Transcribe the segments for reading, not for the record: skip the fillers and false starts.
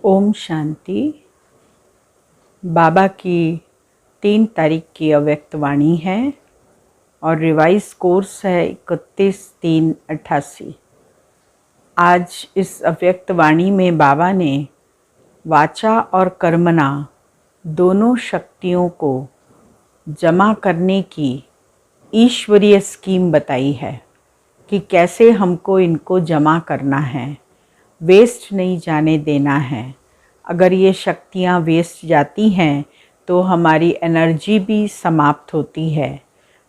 ओम शांति। बाबा की 3 तारीख की अव्यक्त वाणी है और रिवाइज कोर्स है 31/3/88। आज इस अव्यक्त वाणी में बाबा ने वाचा और कर्मणा दोनों शक्तियों को जमा करने की ईश्वरीय स्कीम बताई है कि कैसे हमको इनको जमा करना है, वेस्ट नहीं जाने देना है। अगर ये शक्तियाँ वेस्ट जाती हैं तो हमारी एनर्जी भी समाप्त होती है।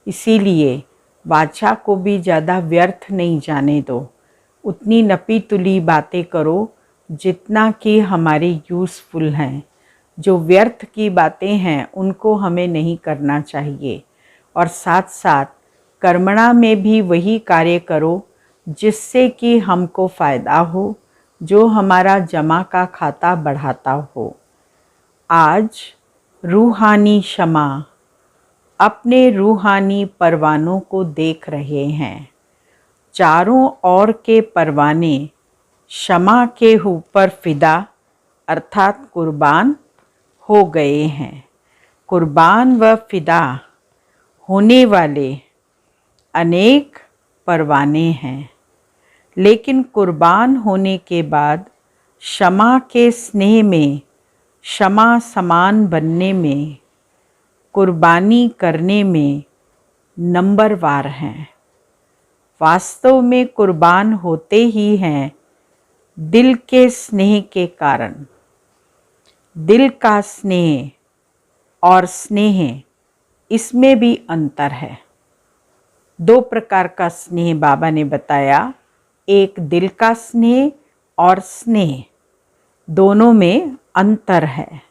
इसीलिए वाचा को भी ज़्यादा व्यर्थ नहीं जाने दो। उतनी नपी तुली बातें करो जितना कि हमारे यूज़फुल हैं। जो व्यर्थ की बातें हैं उनको हमें नहीं करना चाहिए। और साथ साथ कर्मणा में भी वही कार्य करो जिससे कि हमको फ़ायदा हो, जो हमारा जमा का खाता बढ़ाता हो। आज रूहानी क्षमा अपने रूहानी परवानों को देख रहे हैं। चारों ओर के परवाने क्षमा के ऊपर फिदा अर्थात कुर्बान हो गए हैं। कुर्बान व फिदा होने वाले अनेक परवाने हैं, लेकिन कुर्बान होने के बाद क्षमा के स्नेह में, क्षमा समान बनने में, कुर्बानी करने में नंबरवार हैं। वास्तव में कुर्बान होते ही हैं दिल के स्नेह के कारण। दिल का स्नेह और स्नेह, इसमें भी अंतर है। 2 प्रकार का स्नेह बाबा ने बताया, एक दिल का स्नेह और स्नेह, दोनों में अंतर है।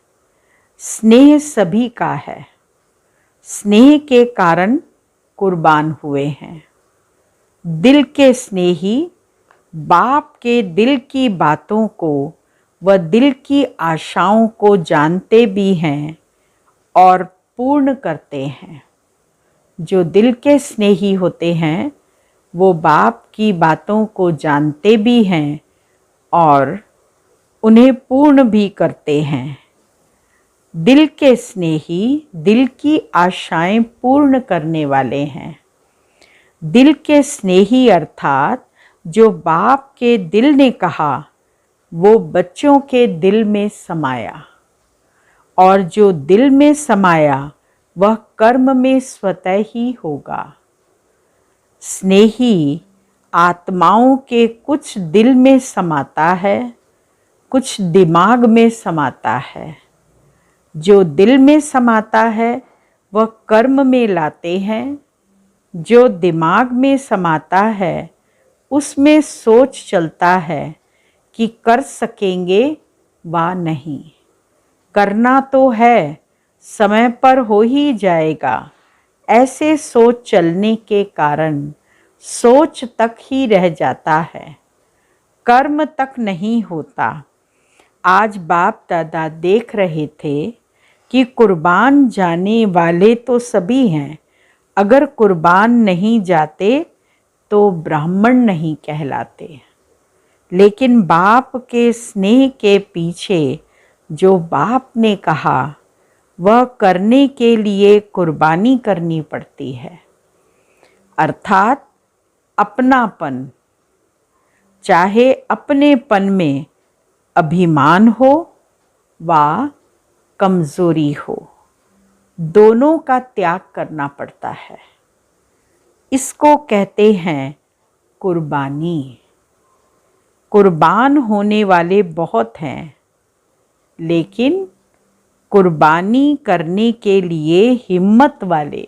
स्नेह सभी का है, स्नेह के कारण कुर्बान हुए हैं। दिल के स्नेही बाप के दिल की बातों को व दिल की आशाओं को जानते भी हैं और पूर्ण करते हैं। जो दिल के स्नेही होते हैं वो बाप की बातों को जानते भी हैं और उन्हें पूर्ण भी करते हैं। दिल के स्नेही दिल की आशाएं पूर्ण करने वाले हैं। दिल के स्नेही अर्थात जो बाप के दिल ने कहा वो बच्चों के दिल में समाया, और जो दिल में समाया वह कर्म में स्वतः ही होगा। स्नेही आत्माओं के कुछ दिल में समाता है, कुछ दिमाग में समाता है। जो दिल में समाता है वह कर्म में लाते हैं। जो दिमाग में समाता है उसमें सोच चलता है कि कर सकेंगे वा नहीं। करना तो है, समय पर हो ही जाएगा। ऐसे सोच चलने के कारण सोच तक ही रह जाता है, कर्म तक नहीं होता। आज बाप दादा देख रहे थे कि कुर्बान जाने वाले तो सभी हैं, अगर कुर्बान नहीं जाते तो ब्राह्मण नहीं कहलाते। लेकिन बाप के स्नेह के पीछे जो बाप ने कहा वह करने के लिए कुर्बानी करनी पड़ती है, अर्थात अपनापन। चाहे अपनेपन में अभिमान हो वा कमज़ोरी हो, दोनों का त्याग करना पड़ता है। इसको कहते हैं कुर्बानी। कुर्बान होने वाले बहुत हैं, लेकिन कुर्बानी करने के लिए हिम्मत वाले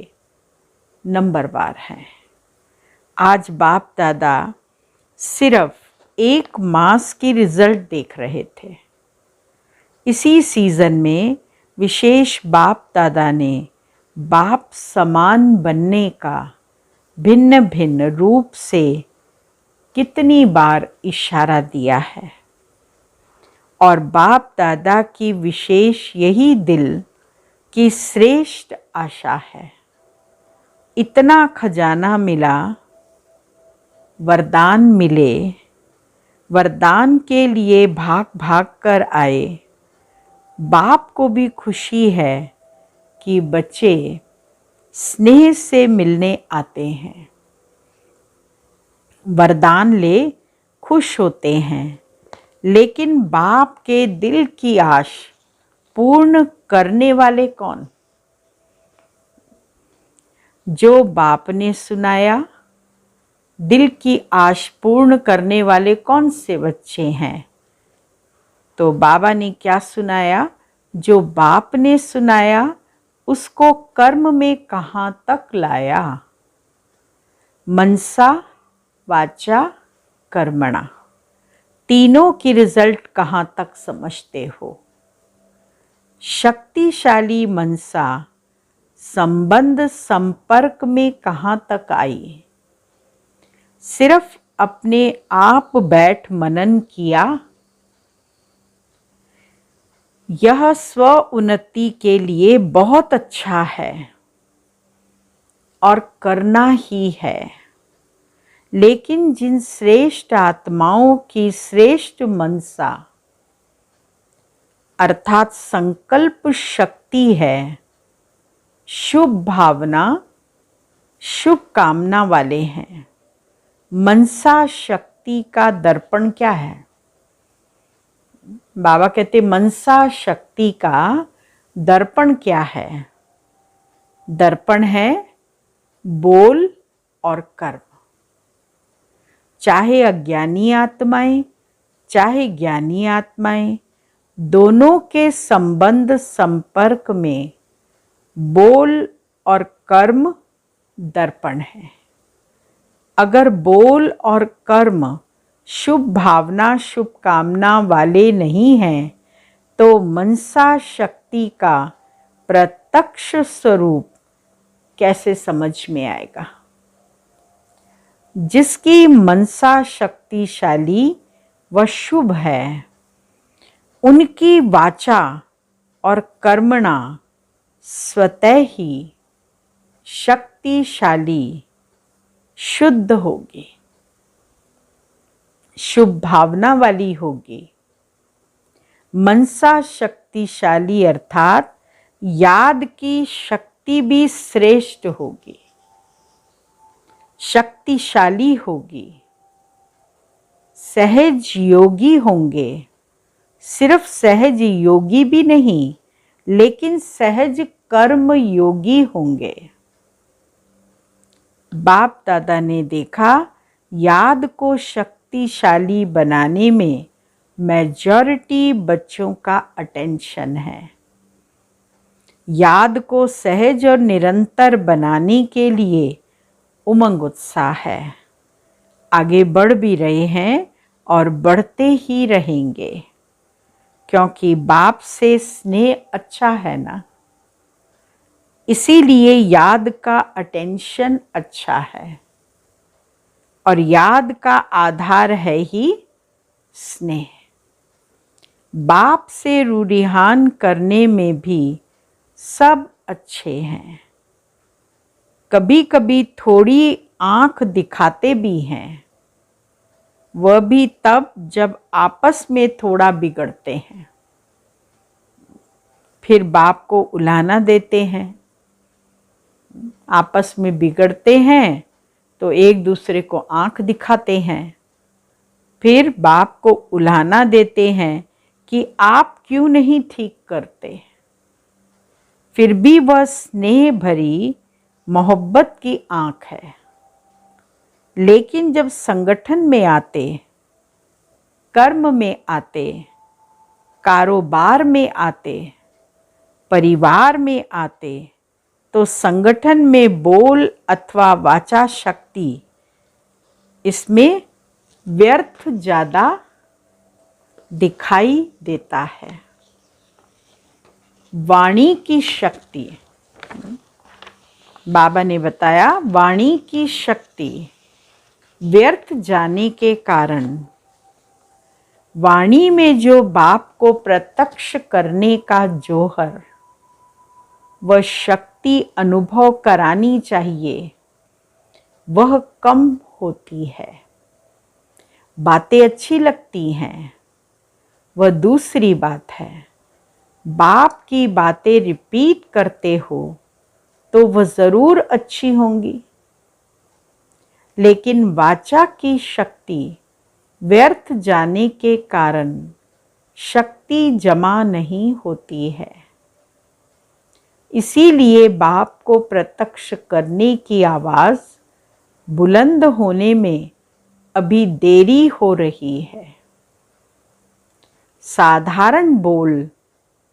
नंबरवार हैं। आज बाप दादा सिर्फ 1 मास की रिज़ल्ट देख रहे थे। इसी सीज़न में विशेष बाप दादा ने बाप समान बनने का भिन्न भिन्न रूप से कितनी बार इशारा दिया है। और बाप दादा की विशेष यही दिल की श्रेष्ठ आशा है। इतना खजाना मिला, वरदान मिले, वरदान के लिए भाग भाग कर आए। बाप को भी खुशी है कि बच्चे स्नेह से मिलने आते हैं। वरदान ले खुश होते हैं, लेकिन बाप के दिल की आश पूर्ण करने वाले कौन? जो बाप ने सुनाया, दिल की आश पूर्ण करने वाले कौन से बच्चे हैं? तो बाबा ने क्या सुनाया? जो बाप ने सुनाया उसको कर्म में कहाँ तक लाया? मनसा वाचा कर्मणा, तीनों की रिजल्ट कहाँ तक समझते हो? शक्तिशाली मनसा संबंध संपर्क में कहाँ तक आई? सिर्फ अपने आप बैठ मनन किया? यह स्व उन्नति के लिए बहुत अच्छा है और करना ही है, लेकिन जिन श्रेष्ठ आत्माओं की श्रेष्ठ मनसा अर्थात संकल्प शक्ति है, शुभ भावना शुभ कामना वाले हैं। मनसा शक्ति का दर्पण क्या है? बाबा कहते मनसा शक्ति का दर्पण क्या है? दर्पण है बोल और कर्म। चाहे अज्ञानी आत्माएं चाहे ज्ञानी आत्माएं, दोनों के संबंध संपर्क में बोल और कर्म दर्पण है। अगर बोल और कर्म शुभ भावना शुभ कामना वाले नहीं हैं, तो मनसा शक्ति का प्रत्यक्ष स्वरूप कैसे समझ में आएगा? जिसकी मनसा शक्तिशाली व शुभ है, उनकी वाचा और कर्मणा स्वतः ही शक्तिशाली शुद्ध होगी, शुभ भावना वाली होगी। मनसा शक्तिशाली अर्थात याद की शक्ति भी श्रेष्ठ होगी, शक्तिशाली होगी। सहज योगी होंगे, सिर्फ सहज योगी भी नहीं, लेकिन सहज कर्म योगी होंगे। बाप दादा ने देखा याद को शक्तिशाली बनाने में मेजॉरिटी बच्चों का अटेंशन है। याद को सहज और निरंतर बनाने के लिए उमंग उत्साह है। आगे बढ़ भी रहे हैं और बढ़ते ही रहेंगे, क्योंकि बाप से स्नेह अच्छा है ना, इसीलिए याद का अटेंशन अच्छा है। और याद का आधार है ही स्नेह। बाप से रूढ़िहान करने में भी सब अच्छे हैं, कभी कभी थोड़ी आंख दिखाते भी हैं, वह भी तब जब आपस में थोड़ा बिगड़ते हैं, फिर बाप को उलाहना देते हैं। आपस में बिगड़ते हैं तो एक दूसरे को आंख दिखाते हैं, फिर बाप को उलाहना देते हैं कि आप क्यों नहीं ठीक करते। फिर भी वह स्नेह भरी मोहब्बत की आंख है। लेकिन जब संगठन में आते, कर्म में आते, कारोबार में आते, परिवार में आते, तो संगठन में बोल अथवा वाचा शक्ति, इसमें व्यर्थ ज़्यादा दिखाई देता है। वाणी की शक्ति, बाबा ने बताया वाणी की शक्ति व्यर्थ जाने के कारण वाणी में जो बाप को प्रत्यक्ष करने का जोहर, वह शक्ति अनुभव करानी चाहिए, वह कम होती है। बातें अच्छी लगती हैं, वह दूसरी बात है। बाप की बातें रिपीट करते हो तो वह ज़रूर अच्छी होंगी, लेकिन वाचा की शक्ति व्यर्थ जाने के कारण शक्ति जमा नहीं होती है। इसीलिए बाप को प्रत्यक्ष करने की आवाज़ बुलंद होने में अभी देरी हो रही है। साधारण बोल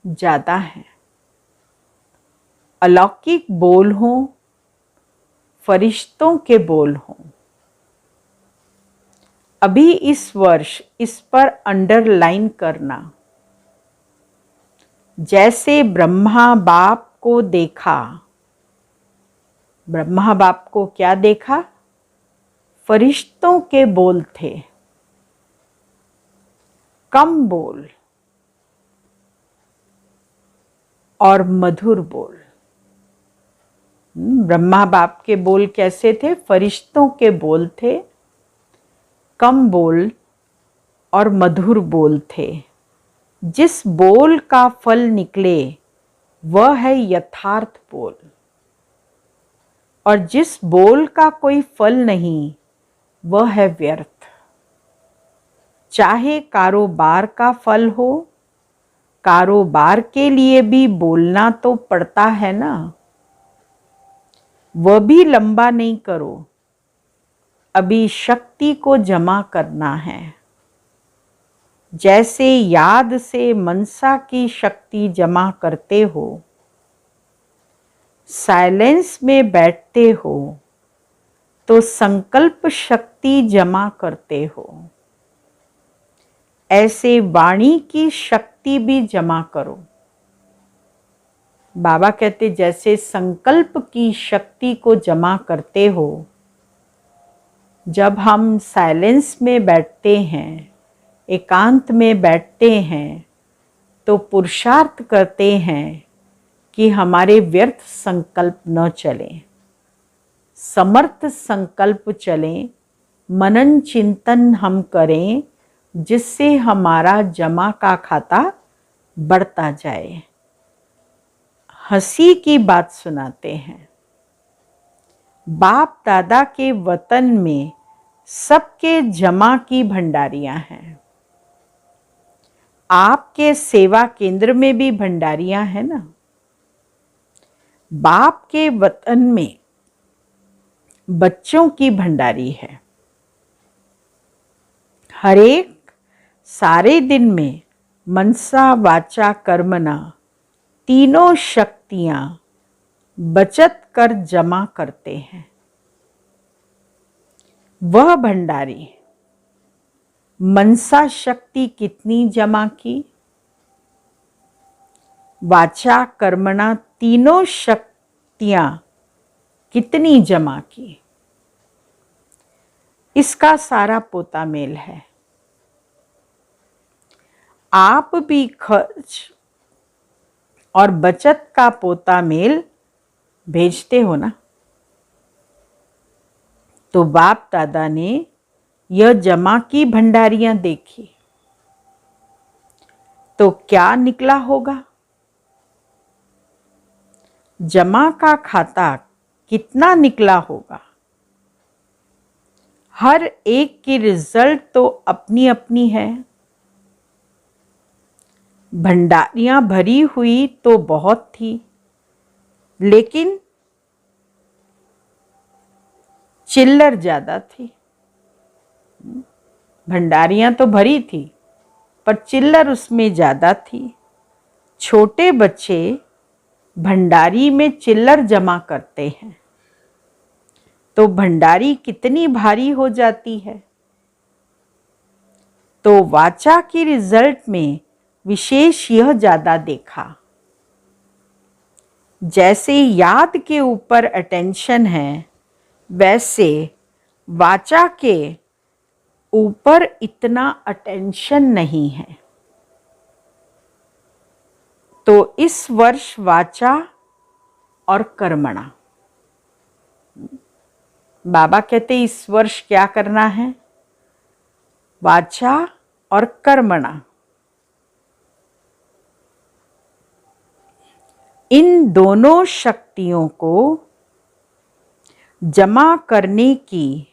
ज़्यादा हैं, अलौकिक बोल हों, फरिश्तों के बोल हों। अभी इस वर्ष इस पर अंडरलाइन करना। जैसे ब्रह्मा बाप को देखा, ब्रह्मा बाप को क्या देखा? फरिश्तों के बोल थे, कम बोल और मधुर बोल। ब्रह्मा बाप के बोल कैसे थे? फरिश्तों के बोल थे, कम बोल और मधुर बोल थे। जिस बोल का फल निकले वह है यथार्थ बोल, और जिस बोल का कोई फल नहीं वह है व्यर्थ। चाहे कारोबार का फल हो, कारोबार के लिए भी बोलना तो पड़ता है ना, वह भी लंबा नहीं करो। अभी शक्ति को जमा करना है। जैसे याद से मनसा की शक्ति जमा करते हो, साइलेंस में बैठते हो तो संकल्प शक्ति जमा करते हो। ऐसे वाणी की शक्ति भी जमा करो। बाबा कहते जैसे संकल्प की शक्ति को जमा करते हो, जब हम साइलेंस में बैठते हैं, एकांत में बैठते हैं, तो पुरुषार्थ करते हैं कि हमारे व्यर्थ संकल्प न चलें, समर्थ संकल्प चलें, मनन चिंतन हम करें, जिससे हमारा जमा का खाता बढ़ता जाए। हंसी की बात सुनाते हैं। बाप दादा के वतन में सबके जमा की भंडारियां हैं। आपके सेवा केंद्र में भी भंडारियां हैं ना। बाप के वतन में बच्चों की भंडारी है। हर एक सारे दिन में मनसा वाचा कर्मणा तीनों शक्तियां बचत कर जमा करते हैं। वह भंडारी मनसा शक्ति कितनी जमा की, वाचा कर्मणा तीनों शक्तियां कितनी जमा की, इसका सारा पोता मेल है। आप भी खर्च और बचत का पोता मेल भेजते हो ना। तो बाप दादा ने यह जमा की भंडारियां देखी तो क्या निकला होगा? जमा का खाता कितना निकला होगा? हर एक की रिजल्ट तो अपनी अपनी है। भंडारियां भरी हुई तो बहुत थी, लेकिन चिल्लर ज्यादा थी। भंडारियां तो भरी थी पर चिल्लर उसमें ज्यादा थी। छोटे बच्चे भंडारी में चिल्लर जमा करते हैं तो भंडारी कितनी भारी हो जाती है। तो वाचा की रिजल्ट में विशेष यह ज्यादा देखा। जैसे याद के ऊपर अटेंशन है, वैसे वाचा के ऊपर इतना अटेंशन नहीं है। तो इस वर्ष वाचा और कर्मणा, बाबा कहते इस वर्ष क्या करना है? वाचा और कर्मणा, इन दोनों शक्तियों को जमा करने की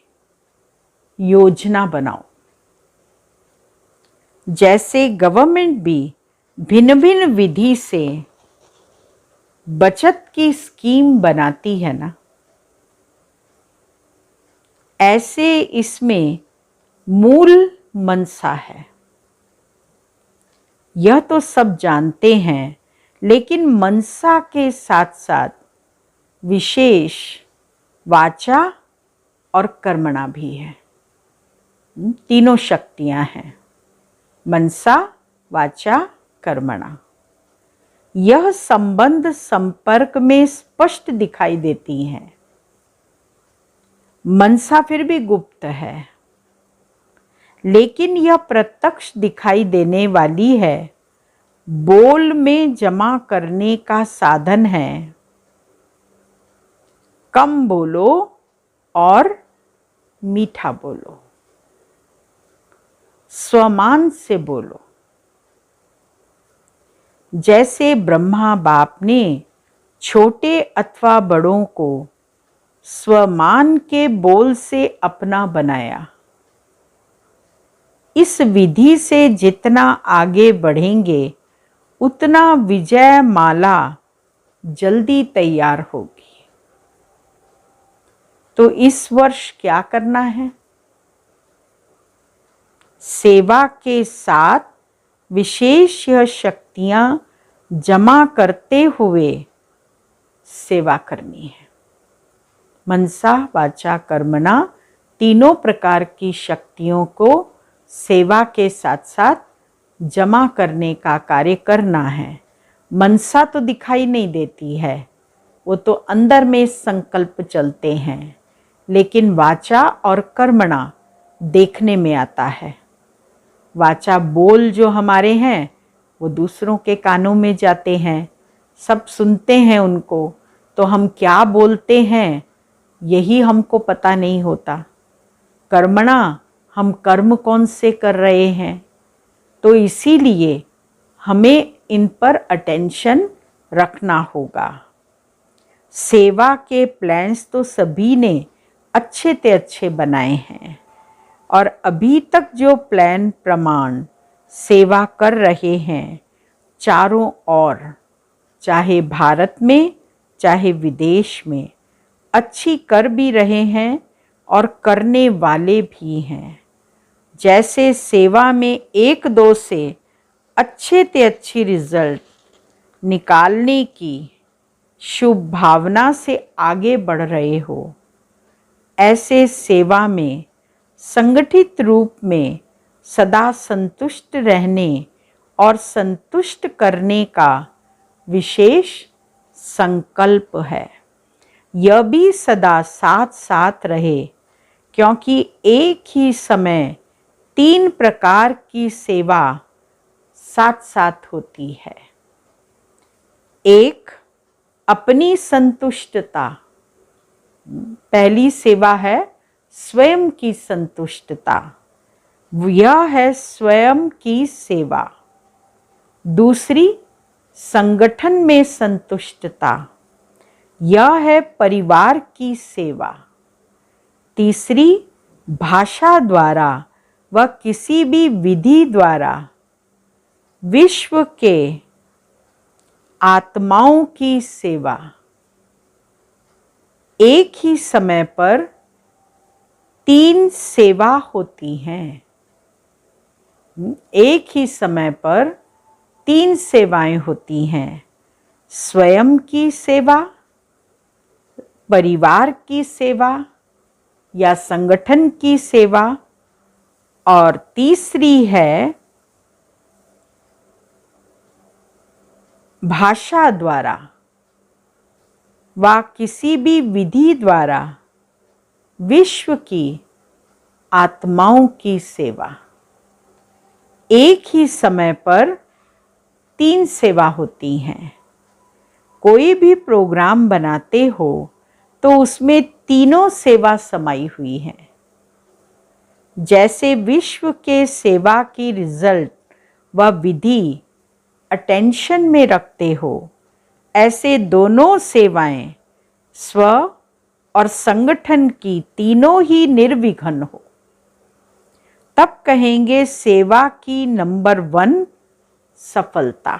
योजना बनाओ। जैसे गवर्नमेंट भी भिन्न भिन्न विधि से बचत की स्कीम बनाती है ना, ऐसे इसमें मूल मनसा है। यह तो सब जानते हैं, लेकिन मनसा के साथ साथ विशेष वाचा और कर्मणा भी है। तीनों शक्तियां हैं, मनसा, वाचा, कर्मणा। यह संबंध संपर्क में स्पष्ट दिखाई देती हैं। मनसा फिर भी गुप्त है, लेकिन यह प्रत्यक्ष दिखाई देने वाली है, बोल में जमा करने का साधन है। कम बोलो और मीठा बोलो, स्वमान से बोलो। जैसे ब्रह्मा बाप ने छोटे अथवा बड़ों को स्वमान के बोल से अपना बनाया, इस विधि से जितना आगे बढ़ेंगे उतना विजय माला जल्दी तैयार होगी। तो इस वर्ष क्या करना है? सेवा के साथ विशेष यह शक्तियां जमा करते हुए सेवा करनी है। मनसा, वाचा, कर्मणा तीनों प्रकार की शक्तियों को सेवा के साथ साथ जमा करने का कार्य करना है। मनसा तो दिखाई नहीं देती है, वो तो अंदर में संकल्प चलते हैं, लेकिन वाचा और कर्मणा देखने में आता है। वाचा बोल जो हमारे हैं वो दूसरों के कानों में जाते हैं, सब सुनते हैं उनको, तो हम क्या बोलते हैं यही हमको पता नहीं होता। कर्मणा, हम कर्म कौन से कर रहे हैं, तो इसीलिए हमें इन पर अटेंशन रखना होगा। सेवा के प्लान्स तो सभी ने अच्छे से अच्छे बनाए हैं, और अभी तक जो प्लान प्रमाण सेवा कर रहे हैं चारों ओर, चाहे भारत में चाहे विदेश में, अच्छी कर भी रहे हैं और करने वाले भी हैं। जैसे सेवा में एक दो से अच्छे से अच्छी रिजल्ट निकालने की शुभ भावना से आगे बढ़ रहे हो, ऐसे सेवा में संगठित रूप में सदा संतुष्ट रहने और संतुष्ट करने का विशेष संकल्प है। यह भी सदा साथ साथ रहे, क्योंकि एक ही समय 3 प्रकार की सेवा साथ साथ होती है। एक, अपनी संतुष्टता। पहली सेवा है स्वयं की संतुष्टता, यह है स्वयं की सेवा। दूसरी, संगठन में संतुष्टता, यह है परिवार की सेवा। तीसरी, भाषा द्वारा व किसी भी विधि द्वारा विश्व के आत्माओं की सेवा। एक ही समय पर 3 सेवा होती हैं। एक ही समय पर 3 सेवाएं होती हैं। स्वयं की सेवा, परिवार की सेवा या संगठन की सेवा, और तीसरी है भाषा द्वारा व किसी भी विधि द्वारा विश्व की आत्माओं की सेवा। एक ही समय पर 3 सेवा होती हैं। कोई भी प्रोग्राम बनाते हो तो उसमें तीनों सेवा समाई हुई है। जैसे विश्व के सेवा की रिजल्ट व विधि अटेंशन में रखते हो, ऐसे दोनों सेवाएं स्व और संगठन की तीनों ही निर्विघ्न हो। तब कहेंगे सेवा की नंबर 1 सफलता।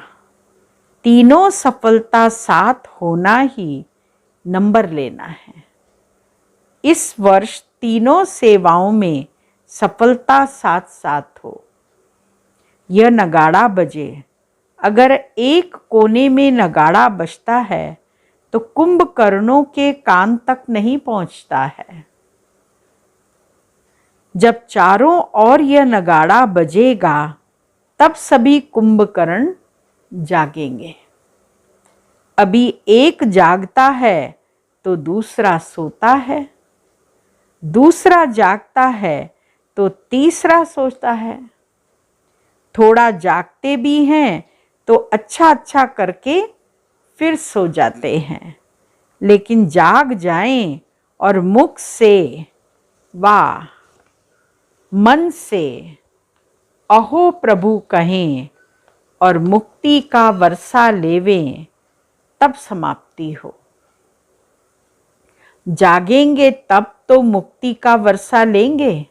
तीनों सफलता साथ होना ही नंबर लेना है। इस वर्ष तीनों सेवाओं में सफलता साथ साथ हो। यह नगाड़ा बजे। अगर एक कोने में नगाड़ा बजता है तो कुंभकर्णों के कान तक नहीं पहुंचता है। जब चारों ओर यह नगाड़ा बजेगा तब सभी कुंभकर्ण जागेंगे। अभी एक जागता है तो दूसरा सोता है, दूसरा जागता है तो तीसरा सोता है। थोड़ा जागते भी हैं तो अच्छा अच्छा करके फिर सो जाते हैं, लेकिन जाग जाएं और मुख से वाह, मन से अहो प्रभु कहें और मुक्ति का वर्षा लेवें, तब समाप्ति हो। जागेंगे तब तो मुक्ति का वर्षा लेंगे।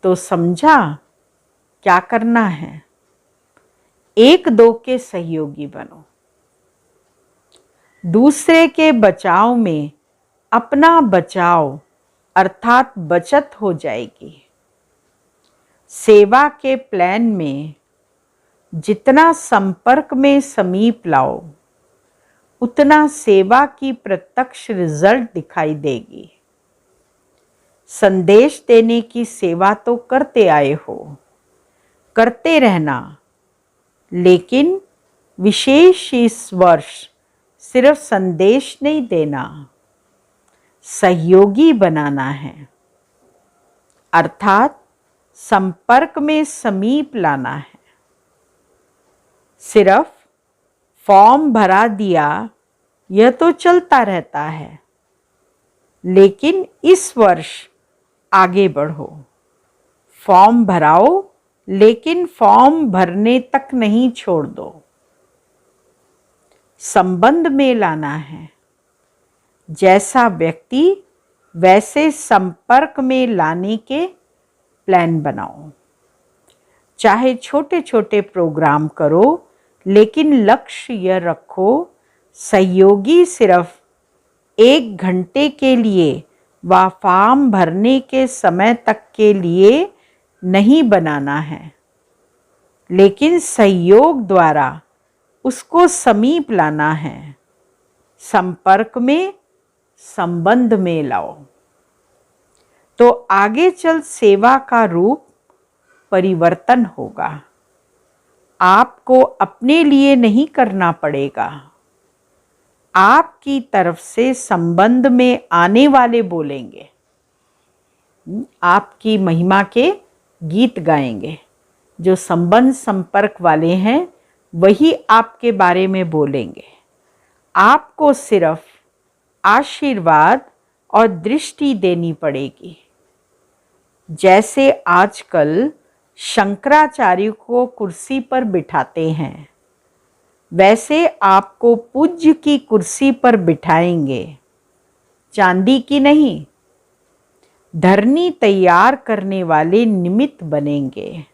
तो समझा क्या करना है? एक दो के सहयोगी बनो। दूसरे के बचाव में अपना बचाव अर्थात बचत हो जाएगी। सेवा के प्लान में जितना संपर्क में समीप लाओ, उतना सेवा की प्रत्यक्ष रिजल्ट दिखाई देगी। संदेश देने की सेवा तो करते आए हो, करते रहना, लेकिन विशेष इस वर्ष सिर्फ संदेश नहीं देना, सहयोगी बनाना है, अर्थात संपर्क में समीप लाना है। सिर्फ फॉर्म भरा दिया यह तो चलता रहता है, लेकिन इस वर्ष आगे बढ़ो। फॉर्म भराओ, लेकिन फॉर्म भरने तक नहीं छोड़ दो। संबंध में लाना है। जैसा व्यक्ति वैसे संपर्क में लाने के प्लान बनाओ। चाहे छोटे छोटे प्रोग्राम करो, लेकिन लक्ष्य यह रखो, सहयोगी सिर्फ 1 घंटे के लिए व फॉर्म भरने के समय तक के लिए नहीं बनाना है, लेकिन सहयोग द्वारा उसको समीप लाना है। संपर्क में, संबंध में लाओ, तो आगे चल सेवा का रूप परिवर्तन होगा। आपको अपने लिए नहीं करना पड़ेगा। आपकी तरफ से संबंध में आने वाले बोलेंगे, आपकी महिमा के गीत गाएंगे। जो संबंध संपर्क वाले हैं वही आपके बारे में बोलेंगे। आपको सिर्फ आशीर्वाद और दृष्टि देनी पड़ेगी। जैसे आजकल शंकराचार्य को कुर्सी पर बिठाते हैं, वैसे आपको पूज्य की कुर्सी पर बिठाएंगे, चांदी की नहीं। धरनी तैयार करने वाले निमित्त बनेंगे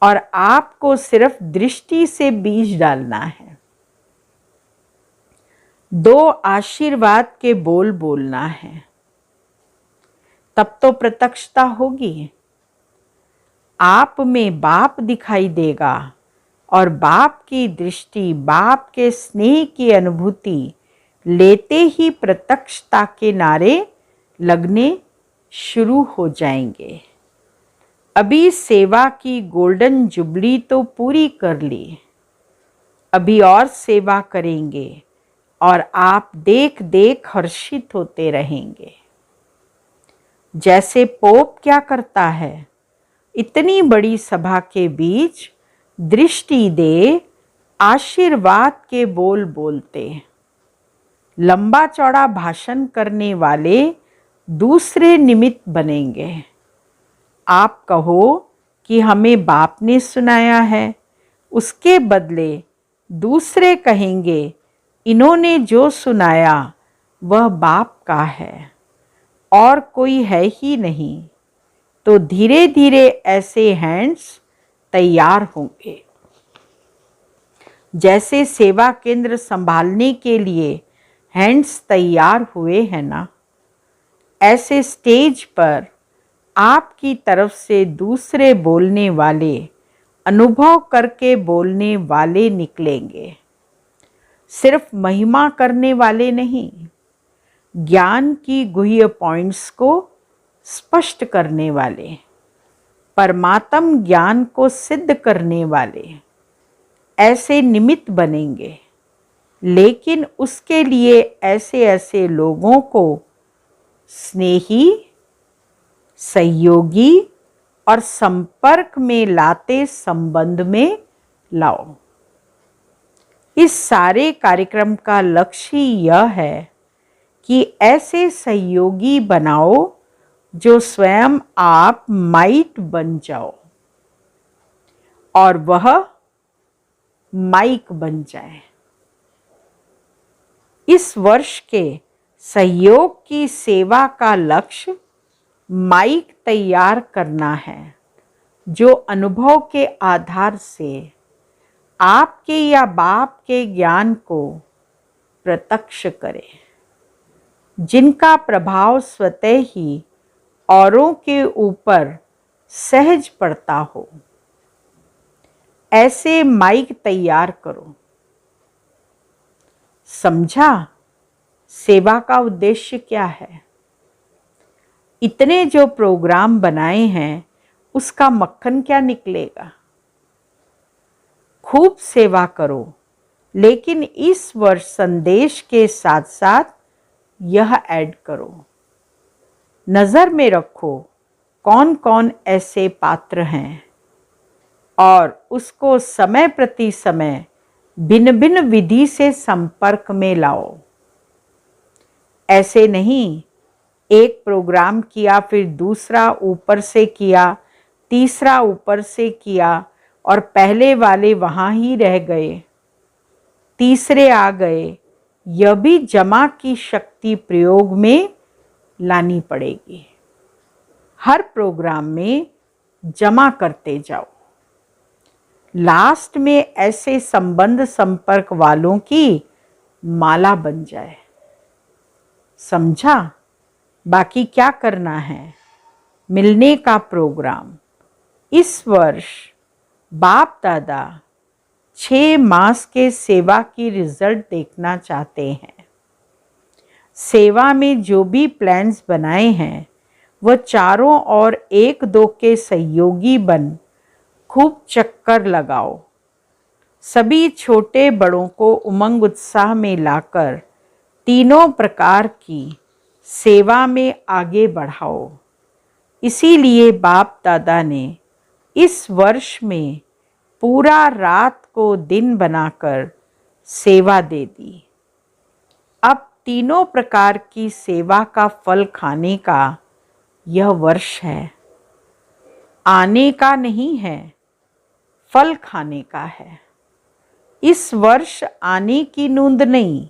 और आपको सिर्फ दृष्टि से बीज डालना है। 2 आशीर्वाद के बोल बोलना है, तब तो प्रत्यक्षता होगी। आप में बाप दिखाई देगा और बाप की दृष्टि, बाप के स्नेह की अनुभूति लेते ही प्रत्यक्षता के नारे लगने शुरू हो जाएंगे। अभी सेवा की गोल्डन जुबली तो पूरी कर ली, अभी और सेवा करेंगे और आप देख देख हर्षित होते रहेंगे। जैसे पोप क्या करता है, इतनी बड़ी सभा के बीच दृष्टि दे आशीर्वाद के बोल बोलते। लंबा चौड़ा भाषण करने वाले दूसरे निमित्त बनेंगे। आप कहो कि हमें बाप ने सुनाया है, उसके बदले दूसरे कहेंगे इन्होंने जो सुनाया वह बाप का है और कोई है ही नहीं। तो धीरे धीरे ऐसे हैंड्स तैयार होंगे। जैसे सेवा केंद्र संभालने के लिए हैंड्स तैयार हुए हैं ना, ऐसे स्टेज पर आपकी तरफ से दूसरे बोलने वाले, अनुभव करके बोलने वाले निकलेंगे। सिर्फ महिमा करने वाले नहीं, ज्ञान की गुह्य पॉइंट्स को स्पष्ट करने वाले, परमात्म ज्ञान को सिद्ध करने वाले, ऐसे निमित्त बनेंगे। लेकिन उसके लिए ऐसे ऐसे लोगों को स्नेही, सहयोगी और संपर्क में लाते संबंध में लाओ। इस सारे कार्यक्रम का लक्ष्य यह है कि ऐसे सहयोगी बनाओ जो स्वयं आप माइट बन जाओ और वह माइक बन जाए। इस वर्ष के सहयोग की सेवा का लक्ष्य माइक तैयार करना है, जो अनुभव के आधार से आपके या बाप के ज्ञान को प्रत्यक्ष करे, जिनका प्रभाव स्वतः ही औरों के ऊपर सहज पड़ता हो। ऐसे माइक तैयार करो। समझा सेवा का उद्देश्य क्या है? इतने जो प्रोग्राम बनाए हैं उसका मक्खन क्या निकलेगा? खूब सेवा करो, लेकिन इस वर्ष संदेश के साथ साथ यह ऐड करो। नज़र में रखो कौन कौन ऐसे पात्र हैं और उसको समय प्रति समय भिन्न भिन्न विधि से संपर्क में लाओ। ऐसे नहीं एक प्रोग्राम किया, फिर दूसरा ऊपर से किया, तीसरा ऊपर से किया और पहले वाले वहाँ ही रह गए, तीसरे आ गए। यह भी जमा की शक्ति प्रयोग में लानी पड़ेगी। हर प्रोग्राम में जमा करते जाओ। लास्ट में ऐसे संबंध संपर्क वालों की माला बन जाए। समझा? बाकी क्या करना है? मिलने का प्रोग्राम। इस वर्ष बाप दादा 6 मास के सेवा की रिजल्ट देखना चाहते हैं। सेवा में जो भी प्लान्स बनाए हैं वह चारों ओर 1-2 के सहयोगी बन खूब चक्कर लगाओ। सभी छोटे बड़ों को उमंग उत्साह में लाकर तीनों प्रकार की सेवा में आगे बढ़ाओ। इसीलिए बाप दादा ने इस वर्ष में पूरा रात को दिन बनाकर सेवा दे दी। अब तीनों प्रकार की सेवा का फल खाने का यह वर्ष है। आने का नहीं है, फल खाने का है। इस वर्ष आने की नूंद नहीं,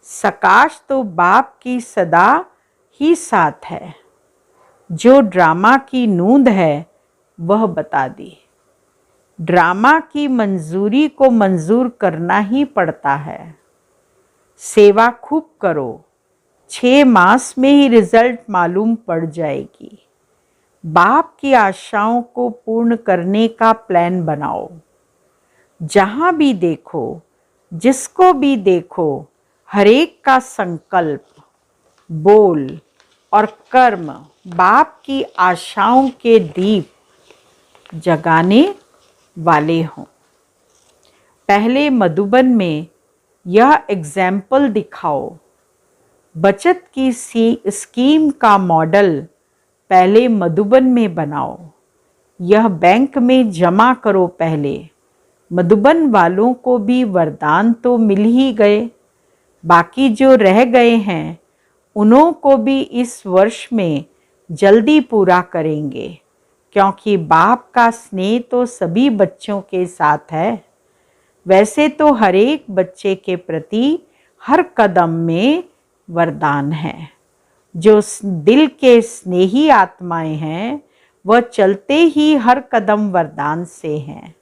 सकाश तो बाप की सदा ही साथ है। जो ड्रामा की नूंद है वह बता दी। ड्रामा की मंजूरी को मंजूर करना ही पड़ता है। सेवा खूब करो, 6 मास में ही रिजल्ट मालूम पड़ जाएगी। बाप की आशाओं को पूर्ण करने का प्लान बनाओ। जहाँ भी देखो, जिसको भी देखो, हरेक का संकल्प, बोल और कर्म बाप की आशाओं के दीप जगाने वाले हों। पहले मधुबन में यह एग्जाम्पल दिखाओ। बचत की स्कीम का मॉडल पहले मधुबन में बनाओ। यह बैंक में जमा करो पहले। मधुबन वालों को भी वरदान तो मिल ही गए, बाकी जो रह गए हैं उन्हों को भी इस वर्ष में जल्दी पूरा करेंगे, क्योंकि बाप का स्नेह तो सभी बच्चों के साथ है। वैसे तो हर एक बच्चे के प्रति हर कदम में वरदान है। जो दिल के स्नेही आत्माएं हैं वह चलते ही हर कदम वरदान से हैं।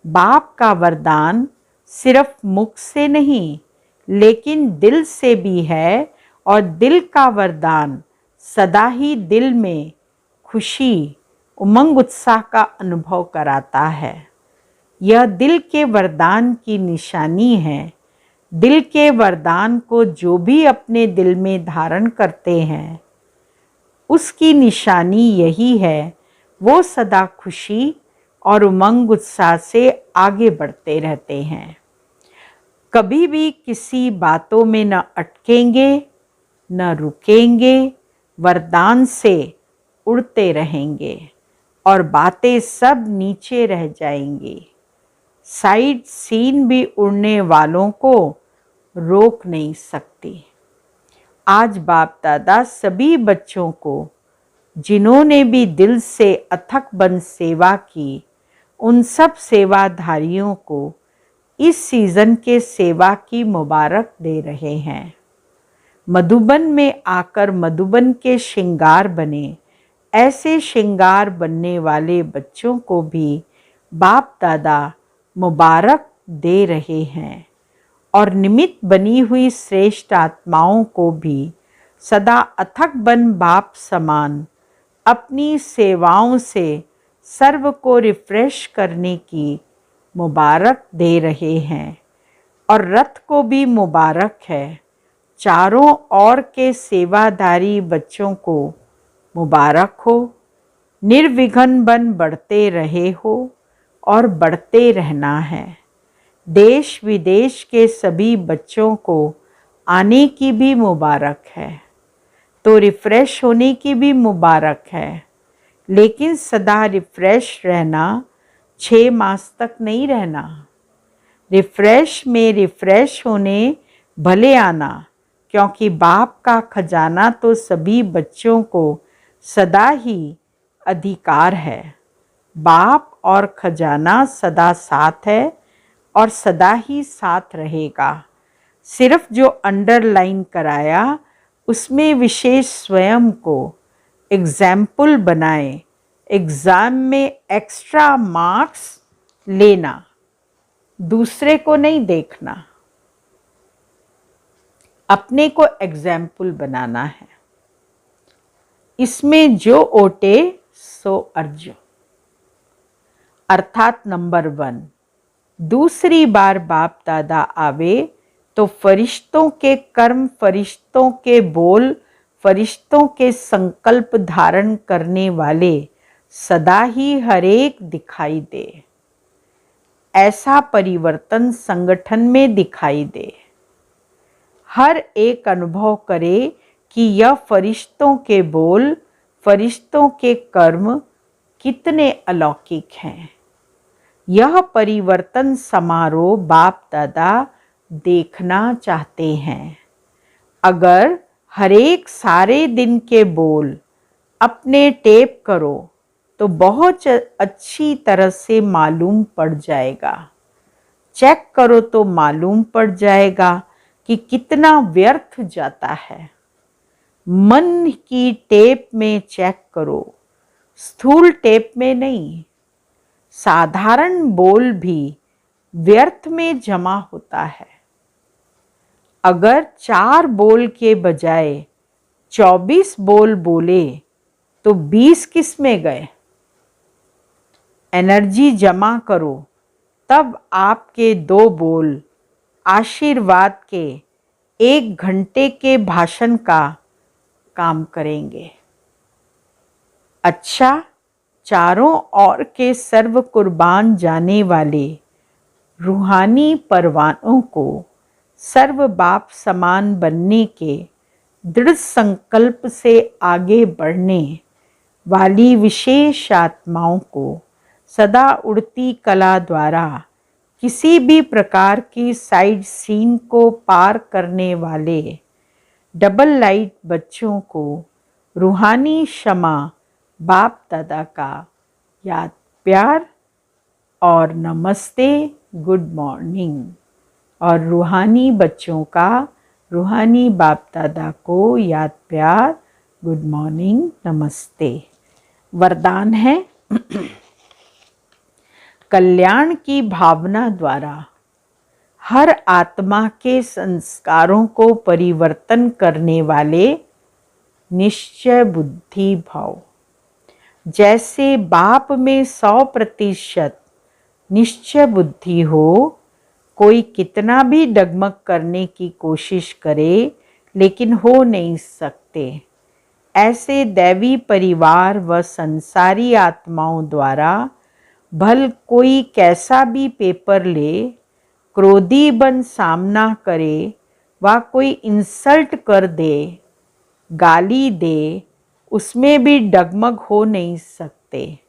बाप का वरदान सिर्फ मुख से नहीं लेकिन दिल से भी है, और दिल का वरदान सदा ही दिल में खुशी, उमंग, उत्साह का अनुभव कराता है। यह दिल के वरदान की निशानी है। दिल के वरदान को जो भी अपने दिल में धारण करते हैं उसकी निशानी यही है, वो सदा खुशी और उमंग उत्साह से आगे बढ़ते रहते हैं। कभी भी किसी बातों में न अटकेंगे न रुकेंगे, वरदान से उड़ते रहेंगे और बातें सब नीचे रह जाएंगी। साइड सीन भी उड़ने वालों को रोक नहीं सकती। आज बाप दादा सभी बच्चों को, जिन्होंने भी दिल से अथक बन सेवा की, उन सब सेवाधारियों को इस सीज़न के सेवा की मुबारक दे रहे हैं। मधुबन में आकर मधुबन के श्रृंगार बने, ऐसे श्रृंगार बनने वाले बच्चों को भी बाप दादा मुबारक दे रहे हैं, और निमित्त बनी हुई श्रेष्ठ आत्माओं को भी सदा अथक बन बाप समान अपनी सेवाओं से सर्व को रिफ्रेश करने की मुबारक दे रहे हैं। और रथ को भी मुबारक है। चारों ओर के सेवाधारी बच्चों को मुबारक हो। निर्विघ्न बन बढ़ते रहे हो और बढ़ते रहना है। देश विदेश के सभी बच्चों को आने की भी मुबारक है, तो रिफ्रेश होने की भी मुबारक है। लेकिन सदा रिफ्रेश रहना 6 मास तक नहीं रहना। रिफ्रेश में रिफ्रेश होने भले आना, क्योंकि बाप का खजाना तो सभी बच्चों को सदा ही अधिकार है। बाप और खजाना सदा साथ है और सदा ही साथ रहेगा। सिर्फ जो अंडरलाइन कराया उसमें विशेष स्वयं को एग्जाम्पल बनाए। एग्ज़ाम में एक्स्ट्रा मार्क्स लेना, दूसरे को नहीं देखना, अपने को एग्जाम्पल बनाना है। इसमें जो ओटे सो अर्ज, अर्थात नंबर 1। दूसरी बार बाप दादा आवे तो फरिश्तों के कर्म, फरिश्तों के बोल, फरिश्तों के संकल्प धारण करने वाले सदा ही हरेक दिखाई दे। ऐसा परिवर्तन संगठन में दिखाई दे। हर एक अनुभव करे कि यह फरिश्तों के बोल, फरिश्तों के कर्म कितने अलौकिक हैं। यह परिवर्तन समारोह बाप दादा देखना चाहते हैं। अगर हरेक सारे दिन के बोल अपने टेप करो तो बहुत अच्छी तरह से मालूम पड़ जाएगा। चेक करो तो मालूम पड़ जाएगा कि कितना व्यर्थ जाता है। मन की टेप में चेक करो, स्थूल टेप में नहीं। साधारण बोल भी व्यर्थ में जमा होता है। अगर 4 बोल के बजाय 24 बोल बोले तो 20 किस में गए। एनर्जी जमा करो, तब आपके 2 बोल आशीर्वाद के 1 घंटे के भाषण का काम करेंगे। अच्छा, चारों ओर के सर्व कुर्बान जाने वाले रूहानी परवानों को सर्व बाप समान बनने के दृढ़ संकल्प से आगे बढ़ने वाली विशेष आत्माओं को सदा उड़ती कला द्वारा किसी भी प्रकार की साइड सीन को पार करने वाले डबल लाइट बच्चों को रूहानी क्षमा बाप दादा का याद प्यार और नमस्ते गुड मॉर्निंग, और रूहानी बच्चों का रूहानी बाप दादा को याद प्यार गुड मॉर्निंग नमस्ते। वरदान है कल्याण की भावना द्वारा हर आत्मा के संस्कारों को परिवर्तन करने वाले निश्चय बुद्धि भाव। जैसे बाप में 100% निश्चय बुद्धि हो, कोई कितना भी डगमग करने की कोशिश करे लेकिन हो नहीं सकते, ऐसे दैवी परिवार व संसारी आत्माओं द्वारा भल कोई कैसा भी पेपर ले, क्रोधी बन सामना करे व कोई इंसल्ट कर दे, गाली दे, उसमें भी डगमग हो नहीं सकते।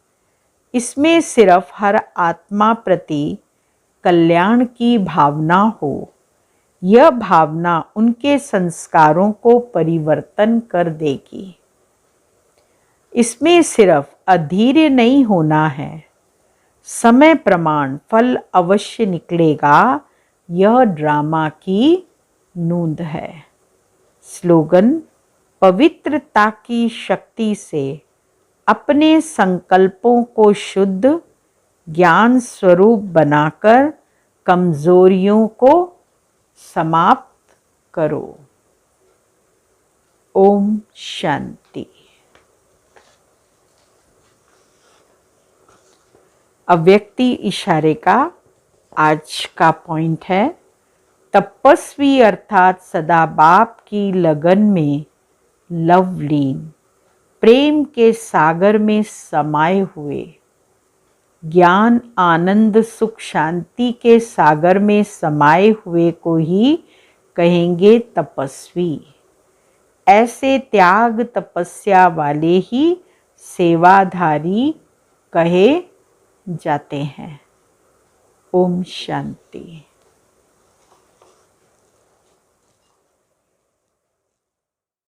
इसमें सिर्फ हर आत्मा प्रति कल्याण की भावना हो। यह भावना उनके संस्कारों को परिवर्तन कर देगी। इसमें सिर्फ अधीर नहीं होना है, समय प्रमाण फल अवश्य निकलेगा। यह ड्रामा की नूंद है। स्लोगन: पवित्रता की शक्ति से अपने संकल्पों को शुद्ध ज्ञान स्वरूप बनाकर कमजोरियों को समाप्त करो। ओम शांति। अव्यक्ति इशारे का आज का पॉइंट है, तपस्वी अर्थात सदा बाप की लगन में लवलीन प्रेम के सागर में समाये हुए, ज्ञान आनंद सुख शांति के सागर में समाये हुए को ही कहेंगे तपस्वी। ऐसे त्याग तपस्या वाले ही सेवाधारी कहे जाते हैं। ओम शांति।